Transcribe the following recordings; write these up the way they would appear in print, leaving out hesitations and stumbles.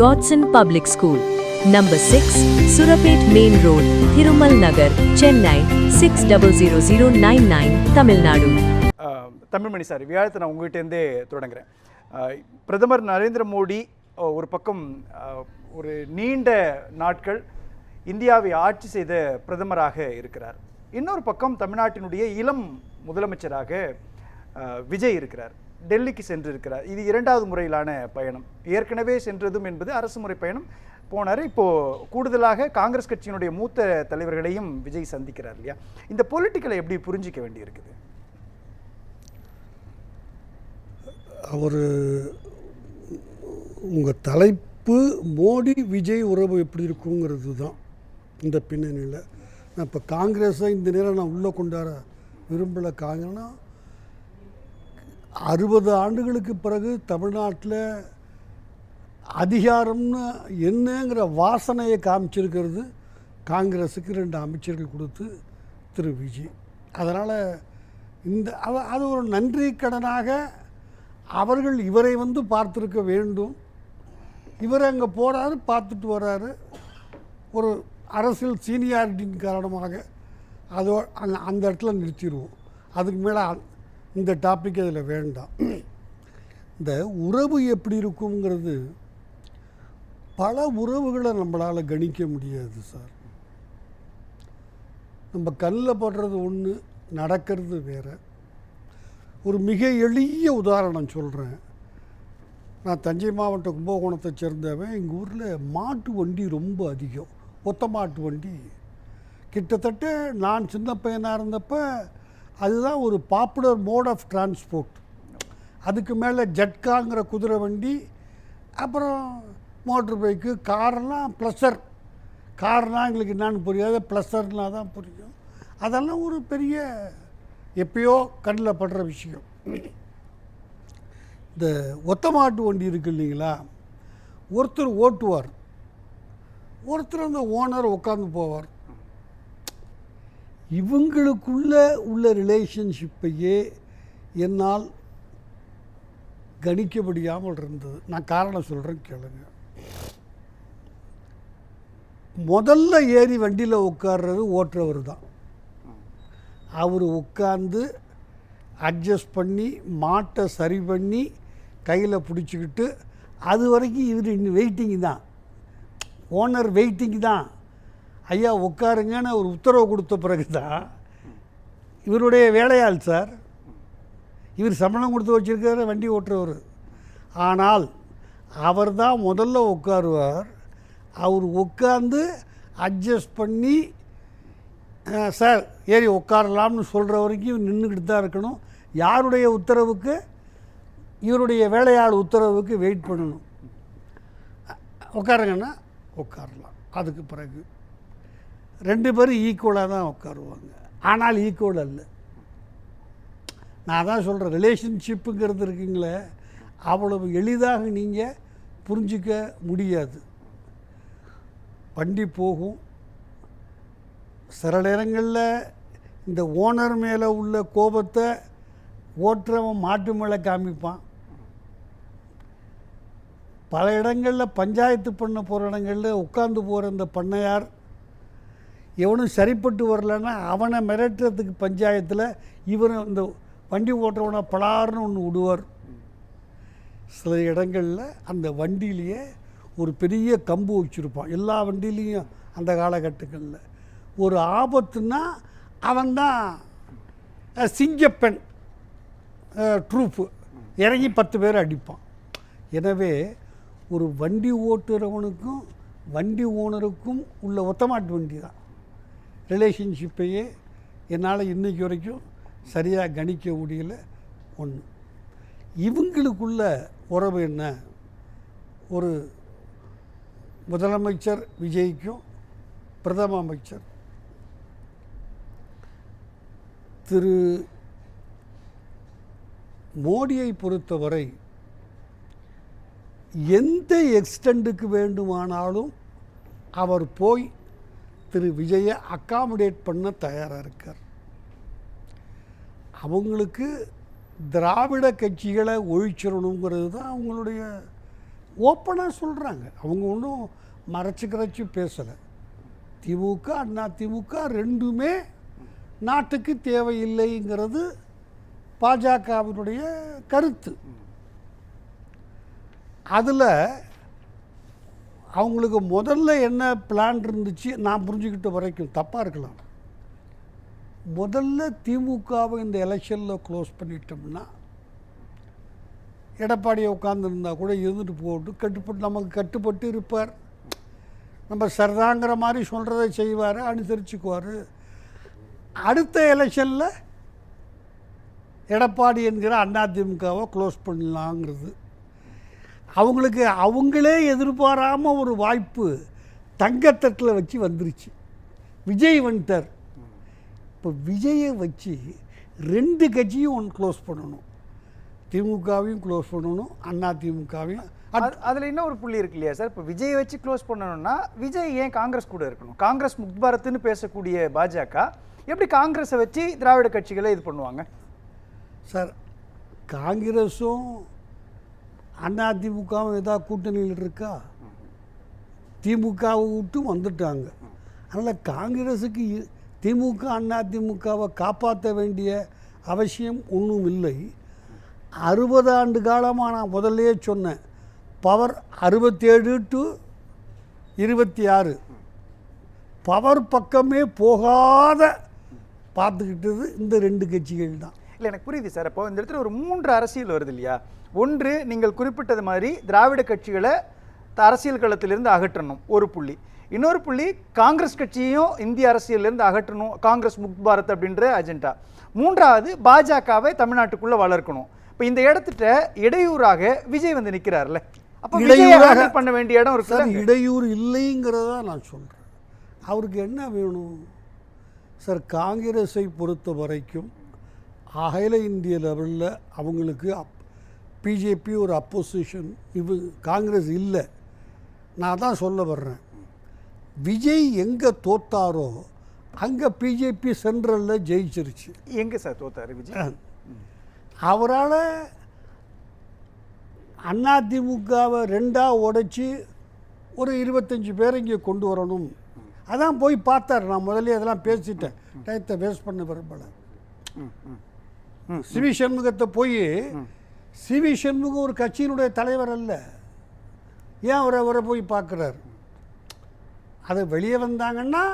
Godson Public School, Number 6, Surapet Main Road, Thirumal Nagar, Chennai 600099, Tamil Nadu. Tamilmani sir, வியாழத்தை நான் உங்கள்கிட்டேருந்தே தொடங்குறேன். பிரதமர் நரேந்திர மோடி ஒரு பக்கம் ஒரு நீண்ட நாட்கள் இந்தியாவை ஆட்சி செய்த பிரதமராக இருக்கிறார். இன்னொரு பக்கம் தமிழ்நாட்டினுடைய இளம் முதலமைச்சராக விஜய் இருக்கிறார். டெல்லிக்கு சென்றிருக்கிறார். இது இரண்டாவது முறையிலான பயணம். ஏற்கனவே சென்றதும் என்பது அரசு முறை பயணம் போனார். இப்போது கூடுதலாக காங்கிரஸ் கட்சியினுடைய மூத்த தலைவர்களையும் விஜய் சந்திக்கிறார் இல்லையா? இந்த பொலிட்டிக்கலை எப்படி புரிஞ்சிக்க வேண்டியிருக்குது? அவர் உங்கள் தலைப்பு மோடி விஜய் உறவு எப்படி இருக்குங்கிறது தான் இந்த பின்னணியில். நான் இப்போ காங்கிரஸை இந்த நேரம் நான் உள்ளே கொண்டாட விரும்பலை. காங்கிரஸ்னா 60 ஆண்டுகளுக்கு பிறகு தமிழ்நாட்டில் அதிகாரம்னு என்னங்கிற வாசனையை காமிச்சிருக்கிறது காங்கிரஸுக்கு 2 அமைச்சர்கள் கொடுத்து திரு விஜய். அதனால் அது ஒரு நன்றி கடனாக அவர்கள் இவரை பார்த்துருக்க வேண்டும். இவர் அங்கே போகிறாரு, பார்த்துட்டு வர்றாரு. ஒரு அரசியல் சீனியாரிட்டின் காரணமாக அதோ அந்த இடத்துல நிறுத்திடுவோம். அதுக்கு மேலே இந்த டாபிக் அதில் வேண்டாம். இந்த உறவு எப்படி இருக்குங்கிறது பல உறவுகளை நம்மளால் கணிக்க முடியாது சார். நம்ம கண்ணில் படுறது ஒன்று, நடக்கிறது வேறு. ஒரு மிக எளிய உதாரணம் சொல்கிறேன். நான் தஞ்சை மாவட்டம் கும்பகோணத்தை சேர்ந்தவன். எங்கள் ஊரில் மாட்டு வண்டி ரொம்ப அதிகம். ஒத்த மாட்டு வண்டி கிட்டத்தட்ட நான் சின்ன பையனாக இருந்தப்போ அதுதான் ஒரு பாப்புலர் மோட் ஆஃப் டிரான்ஸ்போர்ட். அதுக்கு மேலே ஜட்காங்கிற குதிரை வண்டி, அப்புறம் மோட்ரு பைக்கு, காரெல்லாம் ப்ளஸர். கார்னால் எங்களுக்கு என்னான்னு புரியாது, ப்ளஸர்னா தான் புரியும். அதெல்லாம் ஒரு பெரிய எப்பயோ கண்ணில் படுற விஷயம். இந்த ஒத்த மாட்டு வண்டி இருக்குது இல்லைங்களா, ஒருத்தர் ஓட்டுவார், ஒருத்தர் அந்த ஓனர் உட்காந்து போவார். இவங்களுக்குள்ள உள்ள ரிலேஷன்ஷிப்பையே என்னால் கணிக்க முடியாமல் இருந்தது. நான் காரணம் சொல்கிறேன் கேளுங்க. முதல்ல ஏறி வண்டியில் உட்கார்றது ஓட்டுறவர் தான். அவர் உட்கார்ந்து அட்ஜஸ்ட் பண்ணி மாட்டை சரி பண்ணி கையில் பிடிச்சிக்கிட்டு அது வரைக்கும் இவர் இன்னும் வெயிட்டிங் தான். ஓனர் வெயிட்டிங் தான். ஐயா உட்காருங்கன்னு ஒரு உத்தரவு கொடுத்த பிறகு தான் இவருடைய வேலையாள் சார். இவர் சம்பளம் கொடுத்து வச்சுருக்காரு வண்டி ஓட்டுறவர். ஆனால் அவர் தான் முதல்ல உட்காருவார். அவர் உட்காந்து அட்ஜஸ்ட் பண்ணி சார் ஏறி உட்காரலாம்னு சொல்கிற வரைக்கும் இவர் நின்றுக்கிட்டு தான் இருக்கணும். யாருடைய உத்தரவுக்கு? இவருடைய வேலையாள் உத்தரவுக்கு வெயிட் பண்ணணும். உட்காருங்கன்னா உட்காரலாம். அதுக்கு பிறகு 2 பேரும் ஈக்குவலாக தான் உட்காருவாங்க. ஆனால் ஈக்குவல் அல்ல. நான் தான் சொல்கிறேன், ரிலேஷன்ஷிப்புங்கிறது இருக்குங்களே, அவ்வளவு எளிதாக நீங்கள் புரிஞ்சிக்க முடியாது. வண்டி போகும். சில நேரங்களில் இந்த ஓனர் மேலே உள்ள கோபத்தை ஓட்டுறவன் மாட்டு மேலே காமிப்பான். பல இடங்களில் பஞ்சாயத்து பண்ண போகிற இடங்களில் உட்காந்து போகிற இந்த பண்ணையார் எவனும் சரிப்பட்டு வரலன்னா அவனை மிரட்டுறதுக்கு பஞ்சாயத்தில் இவர் இந்த வண்டி ஓட்டுறவனை பலார்னு ஒன்று விடுவார். சில இடங்களில் அந்த வண்டியிலேயே ஒரு பெரிய கம்பு வச்சுருப்பான். எல்லா வண்டியிலையும் அந்த காலகட்டங்களில் ஒரு ஆபத்துன்னா அவன்தான் சிங்கப்பெண் ட்ரூப்பு இறங்கி 10 பேர் அடிப்பான். எனவே ஒரு வண்டி ஓட்டுறவனுக்கும் வண்டி ஓனருக்கும் உள்ள ஒத்தமாட்டு வண்டி தான் ரிலேஷன்ஷிப்பையே என்னால் இன்றைக்கி வரைக்கும் சரியாக கணிக்க முடியல. ஒன்று, இவங்களுக்குள்ள உறவு என்ன? ஒரு முதலமைச்சர் விஜய்க்கும் பிரதம அமைச்சர் திரு மோடியை பொறுத்தவரை எந்த எக்ஸ்டெண்டுக்கு வேண்டுமானாலும் அவர் போய் திரு விஜயை அக்காமடேட் பண்ண தயாராக இருக்கார். அவங்களுக்கு திராவிட கட்சிகளை ஒழிச்சிடணுங்கிறது தான் அவங்களுடைய ஓப்பனாக சொல்கிறாங்க. அவங்க ஒன்றும் மறைச்சு பேசலை. திமுக அண்ணா திமுக ரெண்டுமே நாட்டுக்கு தேவையில்லைங்கிறது பாஜகவினுடைய கருத்து. அதில் அவங்களுக்கு முதல்ல என்ன பிளான் இருந்துச்சு நான் புரிஞ்சுக்கிட்ட வரைக்கும், தப்பாக இருக்கலாம், முதல்ல திமுகவை இந்த எலெக்ஷனில் க்ளோஸ் பண்ணிட்டோம்னா எடப்பாடியை உட்காந்துருந்தா கூட இருந்துட்டு போட்டு நமக்கு கட்டுப்பட்டு இருப்பார், நம்ம சரிதாங்கிற மாதிரி சொல்கிறத செய்வார், அனுசரிச்சுக்குவார். அடுத்த எலெக்ஷனில் எடப்பாடி என்கிற அதிமுகவை க்ளோஸ் பண்ணலாங்கிறது அவங்களுக்கு அவங்களே எதிர்பாராமல் ஒரு வாய்ப்பு தங்கத்தட்டில் வச்சு வந்துருச்சு. விஜய் வந்துட்டார். இப்போ விஜயை வச்சு ரெண்டு கட்சியும் ஒன்று க்ளோஸ் பண்ணணும், திமுகவையும் க்ளோஸ் பண்ணணும், அதிமுகவையும். அதில் இன்னொரு புள்ளி இருக்கு இல்லையா சார்? இப்போ விஜயை வச்சு க்ளோஸ் பண்ணணும்னா விஜய் ஏன் காங்கிரஸ் கூட இருக்கணும்? காங்கிரஸ் முக்பாரத்துன்னு பேசக்கூடிய பாஜக எப்படி காங்கிரஸை வச்சு திராவிட கட்சிகளை இது பண்ணுவாங்க சார்? காங்கிரஸும் அதிமுகவும் ஏதாவது கூட்டணியில் இருக்கா? திமுகவை விட்டு வந்துட்டாங்க. அதனால் காங்கிரஸுக்கு திமுக அதிமுகவை காப்பாற்ற வேண்டிய அவசியம் ஒன்றும் இல்லை. 60 ஆண்டு காலமாக நான் முதல்லையே சொன்னேன், பவர் 67 to 26 பவர் பக்கமே போகாத பார்த்துக்கிட்டது இந்த ரெண்டு கட்சிகள் தான். இல்லை, எனக்கு புரியுது சார். அப்போ இந்த இடத்துல ஒரு 3 அரசியல் வருது இல்லையா? ஒன்று, நீங்கள் குறிப்பிட்டது மாதிரி திராவிட கட்சிகளை அரசியல் களத்திலிருந்து அகற்றணும், ஒரு புள்ளி. இன்னொரு புள்ளி, காங்கிரஸ் கட்சியையும் இந்திய அரசியலிருந்து அகற்றணும், காங்கிரஸ் முக்த் பாரத் அப்படின்ற அஜெண்டா. மூன்றாவது, பாஜகவை தமிழ்நாட்டுக்குள்ளே வளர்க்கணும். இப்போ இந்த இடத்துட்ட இடையூறாக விஜய் வந்து நிற்கிறார்ல, அப்போ இடையூறாக பண்ண வேண்டிய இடம் இருக்கு. சார், இடையூறு இல்லைங்கிறதா நான் சொல்கிறேன். அவருக்கு என்ன வேணும் சார்? காங்கிரஸை பொறுத்த வரைக்கும் அகில இந்திய லெவலில் அவங்களுக்கு பிஜேபி ஒரு அப்போசிஷன், காங்கிரஸ் இல்லை. நான் தான் சொல்ல வர்றேன், விஜய் எங்கே தோத்தாரோ அங்கே பிஜேபி சென்ட்ரலில் ஜெயிச்சிருச்சு. எங்கே சார் தோத்தார் விஜய்? அவரால் அதிமுகவை ரெண்டாக உடைச்சி ஒரு 25 பேரை இங்கே கொண்டு வரணும். அதான் போய் பார்த்தார். நான் முதல்ல அதெல்லாம் பேசிட்டேன், டயத்தை வேஸ்ட் பண்ண விரும்பலை. சிவி சண்முகத்தை போய், சிவி சண்முகம் ஒரு கட்சியினுடைய தலைவர் அல்ல, ஏன் அவரை போய் பார்க்குறாரு? அதை வெளியே வந்தாங்கன்னா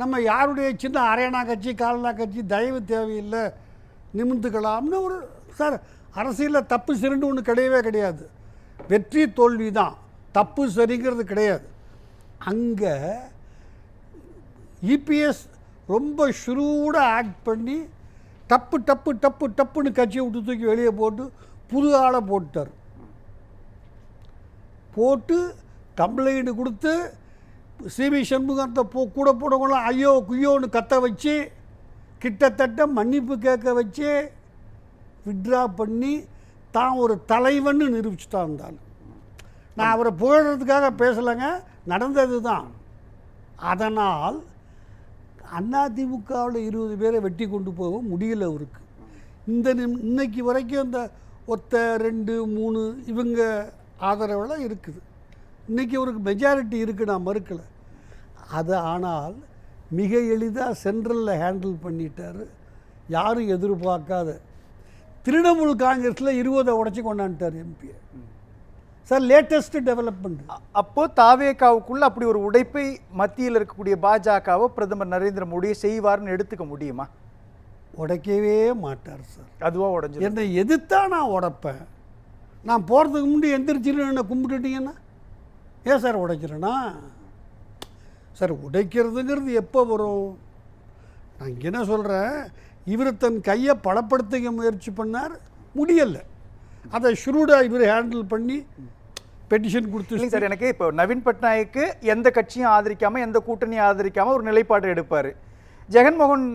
நம்ம யாருடைய சின்ன அரையணா கட்சி காலனா கட்சி தயவு தேவையில்லை, நிமிர்ந்துக்கலாம்னு ஒரு. சார், அரசியலில் தப்பு சரின்னு ஒன்று கிடையவே கிடையாது, வெற்றி தோல்வி தான், தப்பு சரிங்கிறது கிடையாது. அங்கே இபிஎஸ் ரொம்ப ஷுரூடாக ஆக்ட் பண்ணி டப்பு டப்பு டப்பு டப்புன்னு கட்சியை விட்டு தூக்கி வெளியே போட்டு புது ஆளை போட்டார். போட்டு கம்ப்ளைண்ட் கொடுத்து சிவி சண்முகத்தை கூட போடவங்களாம் ஐயோ குய்யோன்னு கத்த வச்சு கிட்டத்தட்ட மன்னிப்பு கேட்க வச்சு விட்ரா பண்ணி தான் ஒரு தலைவன்னு நிரூபிச்சுட்டான் இருந்தாலும். நான் அவரை புகழ்கிறதுக்காக பேசலைங்க, நடந்தது தான். அதனால் அதிமுகவில் 20 பேரை வெட்டி கொண்டு போக முடியல அவருக்கு. இன்னைக்கு வரைக்கும் இந்த 1, 2, 3 இவங்க ஆதரவெல்லாம் இருக்குது. இன்றைக்கி அவருக்கு மெஜாரிட்டி இருக்குது, நான் மறுக்கலை. அது ஆனால் மிக எளிதாக சென்ட்ரலில் ஹேண்டில் பண்ணிட்டார். யாரும் எதிர்பார்க்காத திரிணாமுல் காங்கிரஸில் 20 உடச்சி கொண்டாண்டார் எம்பியை. Sir, latest development. அப்போ தாவேகாவுக்குள்ள அப்படி ஒரு உடைப்பை மத்தியில் இருக்கக்கூடிய பாஜகவை பிரதமர் நரேந்திர மோடியை செய்வார்னு எடுத்துக்க முடியுமா? உடைக்கவே மாட்டார் சார். அதுவாக உடைஞ்சு என்னை எதிர்த்தா நான் உடைப்பேன். நான் போகிறதுக்கு முன்னாடி எந்திரிச்சின்னு என்னை கும்பிட்டுட்டீங்கன்னா ஏன் சார் உடைக்கிறேன்னா? சார், உடைக்கிறதுங்கிறது எப்போ வரும்? நான் என்ன சொல்கிறேன், இவர் தன் கையை பலப்படுத்திக்க முயற்சி பண்ணார், முடியலை. அதை ஷுரூடாக இவர் ஹேண்டில் பண்ணி பெட்டிஷன் கொடுத்து. சார், எனக்கு இப்போ நவீன் பட்நாயக்கு எந்த கட்சியும் ஆதரிக்காமல் எந்த கூட்டணியும் ஆதரிக்காமல் ஒரு நிலைப்பாடு எடுப்பார். ஜெகன்மோகன்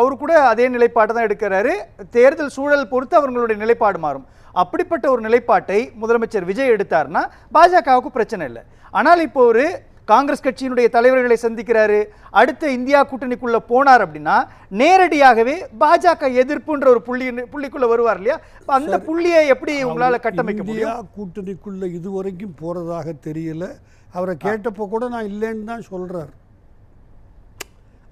அவரு கூட அதே நிலைப்பாட்டை தான் எடுக்கிறாரு. தேர்தல் சூழல் பொறுத்து அவர்களுடைய நிலைப்பாடு மாறும். அப்படிப்பட்ட ஒரு நிலைப்பாட்டை முதலமைச்சர் விஜய் எடுத்தார்னா பாஜகவுக்கு பிரச்சனை இல்லை. ஆனால் இப்போ ஒரு காங்கிரஸ் கட்சியினுடைய தலைவர்களை சந்திக்கிறாரு, அடுத்த இந்தியா கூட்டணிக்குள்ள போனார் அப்படின்னா நேரடியாகவே பாஜக எதிர்ப்புன்ற ஒரு புள்ளிக்குள்ள வருவார் இல்லையா? அந்த புள்ளியை எப்படி உங்களால கட்டமைக்க முடியும்? இந்தியா கூட்டணிக்குள்ள இதுவரைக்கும் போறதாக தெரியல. அவரை கேட்டப்போ கூட நான் இல்லைன்னு தான் சொல்றார்.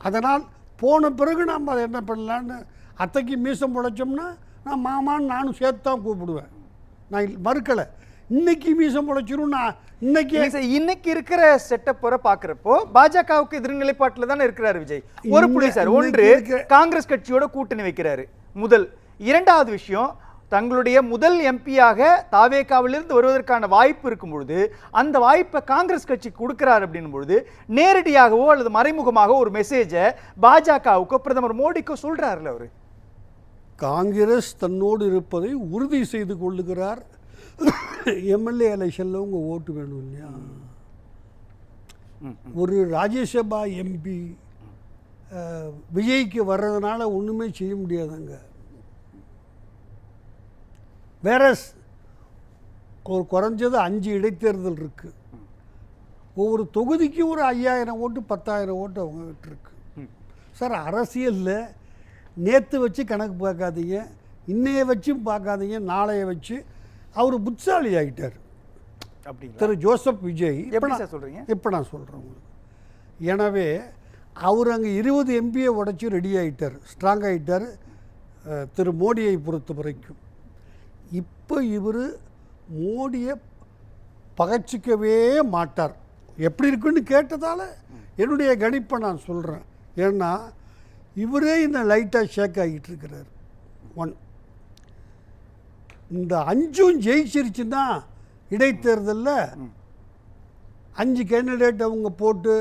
அதனால் போன பிறகு நாம் அதை என்ன பண்ணலான்னு, அத்தைக்கு மீசம் முளைச்சோம்னா நான் மாமான்னு நானும் சேர்த்து தான் கூப்பிடுவேன். நான் மறுக்கலை. இன்னைக்கு மீசம் முளைச்சிரும். நான் இன்னைக்கு இருக்கிற செட்டப்பை பார்க்கிறப்போ பாஜகவுக்கு எதிர்நிலைப்பாட்டில் தானே இருக்கிறாரு விஜய். ஒரு புள்ளி சார், ஒன்று காங்கிரஸ் கட்சியோட கூட்டணி வைக்கிறாரு முதல். இரண்டாவது விஷயம், தங்களுடைய முதல் எம்பியாக தாவேகாவிலிருந்து வருவதற்கான வாய்ப்பு இருக்கும் பொழுது அந்த வாய்ப்பை காங்கிரஸ் கட்சி கொடுக்கிறார் அப்படின்னும் பொழுது நேரடியாகவோ அல்லது மறைமுகமாக ஒரு மெசேஜை பாஜகவுக்கோ பிரதமர் மோடிக்கோ சொல்றாருல. அவரு காங்கிரஸ் தன்னோடு இருப்பதை உறுதி செய்து கொள்ளுகிறார். எம்எல்ஏ எலெக்ஷனில் உங்கள் ஓட்டு வேணும் இல்லையா? ஒரு ராஜ்யசபா எம்பி விஜய்க்கு வர்றதுனால ஒன்றுமே செய்ய முடியாதுங்க. வேற ஒரு குறைஞ்சது 5 இடைத்தேர்தல் இருக்குது. ஒவ்வொரு தொகுதிக்கும் ஒரு 5000 ஓட்டு 10,000 ஓட்டு அவங்ககிட்ட இருக்கு. சார், அரசியலில் நேற்று வச்சு கணக்கு பார்க்காதீங்க, இன்னைய வச்சும் பார்க்காதீங்க, நாளைய வச்சு. அவர் புத்திசாலி ஆகிட்டார் திரு ஜோசப் விஜய். இப்போ நான் சொல்கிறேன் உங்களுக்கு. எனவே அவர் அங்கே 20 எம்பியை உடச்சி ரெடி ஆகிட்டார், ஸ்ட்ராங் ஆகிட்டார் திரு மோடியை பொறுத்த வரைக்கும். இப்போ இவர் மோடியை பகச்சிக்கவே மாட்டார். எப்படி இருக்குன்னு கேட்டதால் என்னுடைய கணிப்பை நான் சொல்கிறேன். ஏன்னா இவரே இந்த லைட்டாக ஷேக் ஆகிட்டு இருக்கிறார். 1 இந்த 5ம் ஜெயிச்சிருச்சுன்னா இடைத்தேர்தலில் 5 கேண்டிடேட் அவங்க போட்டு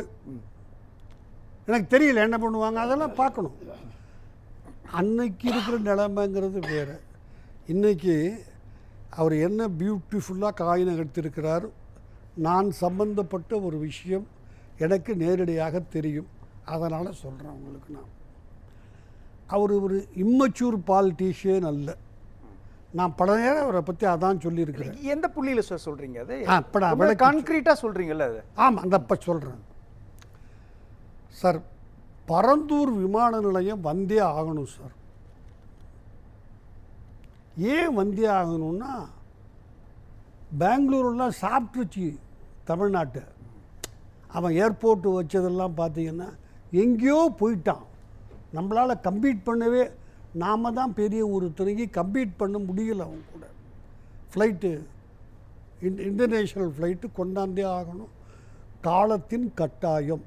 எனக்கு தெரியல என்ன பண்ணுவாங்க, அதெல்லாம் பார்க்கணும். அன்னைக்கு இருக்கிற நிலைமைங்கிறது வேறு. இன்றைக்கி அவர் என்ன பியூட்டிஃபுல்லாக காய் நகர்த்திருக்கிறார். நான் சம்பந்தப்பட்ட ஒரு விஷயம் எனக்கு நேரடியாக தெரியும், அதனால் சொல்கிறேன் உங்களுக்கு. அவர் ஒரு இம்மச்சூர் பாலிட்டிஷியன் அல்ல. நான் பல நேரம் அவரை பற்றி அதான் சொல்லியிருக்கிறேன். எந்த புள்ளியில் சார் சொல்கிறீங்க? அது கான்க்ரீட்டாக சொல்கிறீங்கல்ல அது? ஆமாம், அந்த அப்போ சொல்கிறேன் சார். பரந்தூர் விமான நிலையம் வந்தே ஆகணும் சார். ஏன் வந்தே ஆகணும்னா, பெங்களூரெலாம் சாப்பிட்டுச்சு தமிழ்நாட்டை. அவன் ஏர்போர்ட்டு வச்சதெல்லாம் பார்த்தீங்கன்னா எங்கேயோ போயிட்டான். நம்மளால் கம்பீட் பண்ணவே, நாம் தான் பெரிய ஒரு துறைக்கு கம்பீட் பண்ண முடியல. அவங்க கூட ஃப்ளைட்டு இன்டர்நேஷ்னல் ஃப்ளைட்டு கொண்டாந்தே ஆகணும். காலத்தின் கட்டாயம்,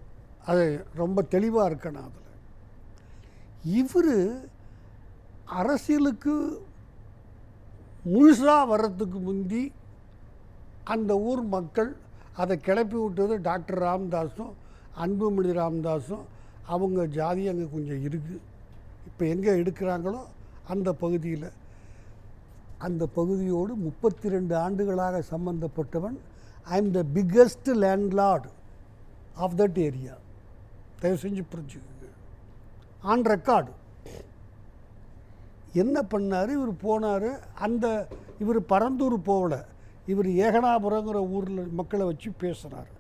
அது ரொம்ப தெளிவாக இருக்கணும். அதில் இவர் அரசியலுக்கு முழுசாக வர்றதுக்கு முந்தி அந்த ஊர் மக்கள் அதை கிளப்பி விட்டது டாக்டர் ராமதாஸும் அன்புமணி ராமதாஸும். அவங்க ஜாதி அங்கே கொஞ்சம் இருக்குது. இப்போ எங்கே எடுக்கிறாங்களோ அந்த பகுதியில், அந்த பகுதியோடு 32 ஆண்டுகளாக சம்பந்தப்பட்டவன். I am the biggest landlord of that area. தயவு செஞ்சு புரிஞ்சுக்கோங்க, ஆன் ரெக்கார்டு. என்ன பண்ணார் இவர்? போனார். இவர் பரந்தூர் போகல, இவர் ஏகனாபுரங்கிற ஊரில் மக்களை வச்சு பேசுனார்.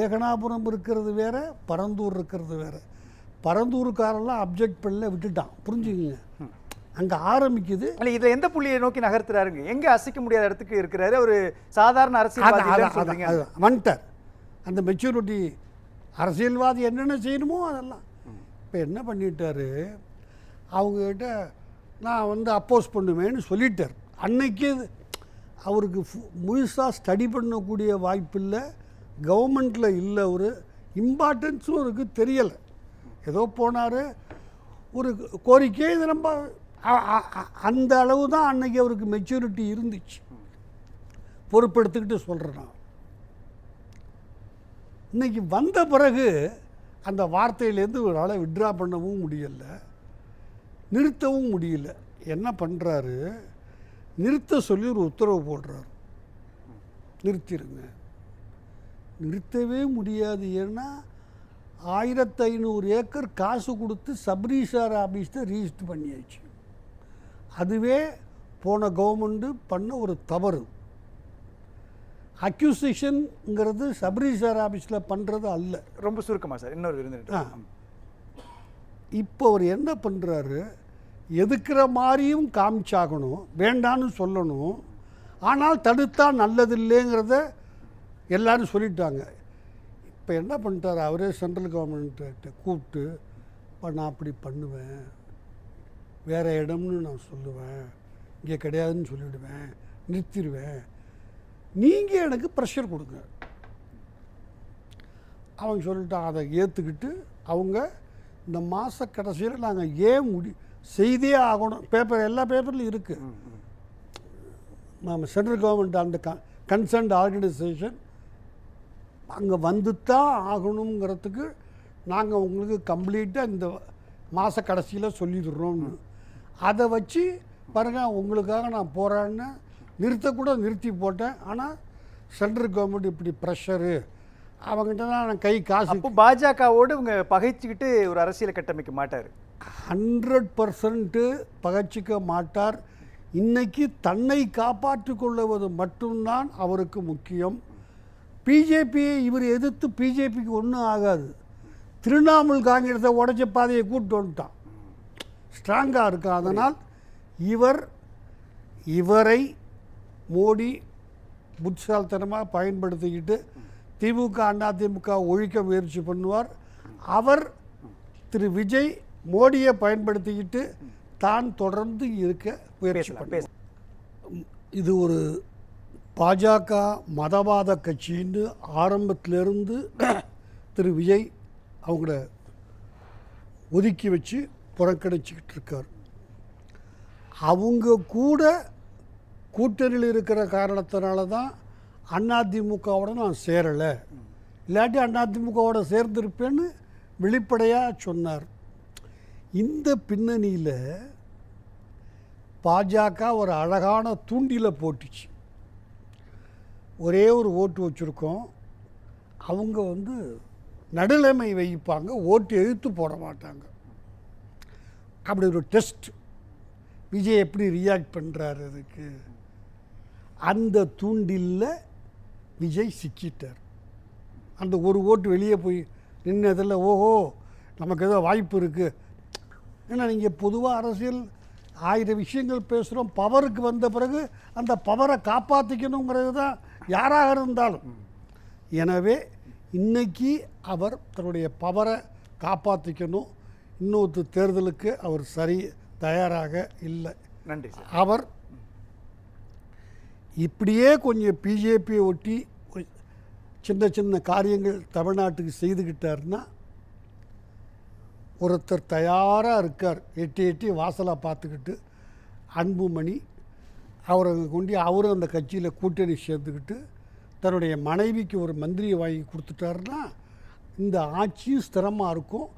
ஏகனாபுரம் இருக்கிறது வேறு, பரந்தூர் இருக்கிறது வேறு. பரந்தூருக்காரெல்லாம் அப்ஜெக்ட் பண்ணல, விட்டுட்டான். புரிஞ்சுக்குங்க, அங்கே ஆரம்பிக்குது. இல்லை, இதில் எந்த புள்ளியை நோக்கி நகர்த்துறாருங்க? எங்கே அசைக்க முடியாத இடத்துக்கு இருக்கிறாரு ஒரு சாதாரண அரசியல்வாதி. வந்துட்டார் அந்த மெச்சூரிட்டி. அரசியல்வாதி என்னென்ன செய்யணுமோ அதெல்லாம். இப்போ என்ன பண்ணிட்டாரு, அவங்கக்கிட்ட நான் அப்போஸ் பண்ணுவேன்னு சொல்லிட்டார். அன்னைக்கு அவருக்கு முழுசாக ஸ்டடி பண்ணக்கூடிய வாய்ப்பில்லை, கவர்மெண்ட்டில் இல்லை, ஒரு இம்பார்ட்டன்ஸும் அவருக்கு தெரியலை. ஏதோ போனார், ஒரு கோரிக்கை. இது ரொம்ப அந்த அளவு தான் அன்னைக்கு அவருக்கு மெச்சூரிட்டி இருந்துச்சு. பொறுப்பெடுத்துக்கிட்டு சொல்கிறேன் நான். இன்றைக்கி வந்த பிறகு அந்த வார்த்தையிலேருந்து ஒரு ஆளை விட்ரா பண்ணவும் முடியலை, நிறுத்தவும் முடியல. என்ன பண்ணுறாரு, நிறுத்த சொல்லி ஒரு உத்தரவு போடுறாரு. நிறுத்திடுங்க. நிறுத்தவே முடியாது. ஏன்னா 1500 ஏக்கர் காசு கொடுத்து சப்ரீசார் ஆஃபீஸில் ரிஜிஸ்டர் பண்ணியாச்சு. அதுவே போன கவர்மெண்ட்டு பண்ண ஒரு தவறு. அக்யூசிஷன்ங்கிறது சப்ரிஜிஸ்ட்ரார் ஆஃபீஸில் பண்ணுறது அல்ல. ரொம்ப சுருக்கமாக சார், இன்னொரு விருந்தினர். இப்போ அவர் என்ன பண்ணுறாரு, எதுக்கிற மாதிரியும் காமிச்சாகணும், வேண்டான்னு சொல்லணும், ஆனால் தடுத்தா நல்லதில்லைங்கிறத எல்லாரும் சொல்லிட்டாங்க. இப்போ என்ன பண்ணிட்டார், அவரே சென்ட்ரல் கவர்மெண்ட்டை கூப்பிட்டு, இப்போ நான் அப்படி பண்ணுவேன், வேறு இடம்னு நான் சொல்லுவேன், இங்கே கிடையாதுன்னு சொல்லிவிடுவேன், நிறுத்திடுவேன், நீங்கள் எனக்கு ப்ரெஷர் கொடுங்க. அவங்க சொல்லிட்டான். அதை ஏற்றுக்கிட்டு அவங்க இந்த மாத கடைசியில் நாங்கள் ஏன் செய்தே ஆகணும், பேப்பர் எல்லா பேப்பர்லையும் இருக்குது. நம்ம சென்ட்ரல் கவர்மெண்ட் அந்த கன்சர்ன்ட் ஆர்கனைசேஷன் அங்கே வந்து தான் ஆகணுங்கிறதுக்கு நாங்கள் உங்களுக்கு கம்ப்ளீட்டாக இந்த மாத கடைசியில் சொல்லிடுறோம்னு. அதை வச்சு பாருங்கள், உங்களுக்காக நான் போகிறேன்னு நிறுத்தக்கூட நிறுத்தி போட்டேன். ஆனால் சென்ட்ரல் கவர்மெண்ட் இப்படி ப்ரெஷரு, அவங்ககிட்ட தான் நான் கை காசு. அப்போ பாஜகவோடு இவங்க பகைச்சிக்கிட்டு ஒரு அரசியலை கட்டமைக்க மாட்டார். 100% பகைச்சிக்க மாட்டார். இன்னைக்கு தன்னை காப்பாற்றி கொள்ளுவது மட்டும்தான் அவருக்கு முக்கியம். பிஜேபியை இவர் எதிர்த்து பிஜேபிக்கு ஒன்றும் ஆகாது. திரிணாமுல் காங்கிரஸை உடைச்ச பாதையை கூப்பிட்டு வந்துட்டான், ஸ்ட்ராங்காக இருக்கான். அதனால் இவரை மோடி புட்சால்தனமாக பயன்படுத்திக்கிட்டு திமுக அதிமுக ஒழிக்க முயற்சி பண்ணுவார். அவர் திரு விஜய் மோடியை பயன்படுத்திக்கிட்டு தான் தொடர்ந்து இருக்க முயற்சி பண்ணுவார். இது ஒரு பாஜக மதவாத கட்சின்னு ஆரம்பத்திலிருந்து திரு விஜய் அவங்கள ஒதுக்கி வச்சு புறக்கணிச்சிக்கிட்டு இருக்கார். அவங்க கூட கூட்டணியில் இருக்கிற காரணத்தினால தான் அதிமுகவோட நான் சேரலை, இல்லாட்டி அதிமுகவோட சேர்ந்திருப்பேன்னு வெளிப்படையாக சொன்னார். இந்த பின்னணியில் பாஜக ஒரு அழகான தூண்டில போட்டுச்சு. ஒரே ஒரு ஓட்டு வச்சுருக்கோம், அவங்க நடுநிலைமை வைப்பாங்க, ஓட்டு எழுத்து போட மாட்டாங்க. அப்படி ஒரு டெஸ்ட் விஜய் எப்படி ரியாக்ட் பண்ணுறாரு அதுக்கு. அந்த தூண்டிலில் விஜய் சிக்கிட்டார். அந்த ஒரு ஓட்டு வெளியே போய் நின்னதில் ஓஹோ நமக்கு ஏதோ வாய்ப்பு இருக்குது. ஏன்னா நீங்கள் பொதுவாக அரசியல் 1000 விஷயங்கள் பேசுகிறோம். பவருக்கு வந்த பிறகு அந்த பவரை காப்பாற்றிக்கணுங்கிறது தான் யாராக இருந்தாலும். எனவே இன்னைக்கு அவர் தன்னுடைய பவரை காப்பாற்றிக்கணும். இன்னொரு தேர்தலுக்கு அவர் தயாராக இல்லை. நன்றி. அவர் இப்படியே கொஞ்சம் பிஜேபியை ஒட்டி சின்ன சின்ன காரியங்கள் தமிழ்நாட்டுக்கு செய்துக்கிட்டார்னா, ஒருத்தர் தயாராக இருக்கார், எட்டி வாசலாக பார்த்துக்கிட்டு, அன்புமணி அவரை கொண்டு அவரும் அந்த கட்சியில் கூட்டணி சேர்ந்துக்கிட்டு தன்னுடைய மனைவிக்கு ஒரு மந்திரியை வாங்கி கொடுத்துட்டாருன்னா இந்த ஆட்சியும் ஸ்திரமாக இருக்கும்.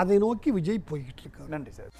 அதை நோக்கி விஜய் போய்கிட்டு இருக்கார். நன்றி சார்.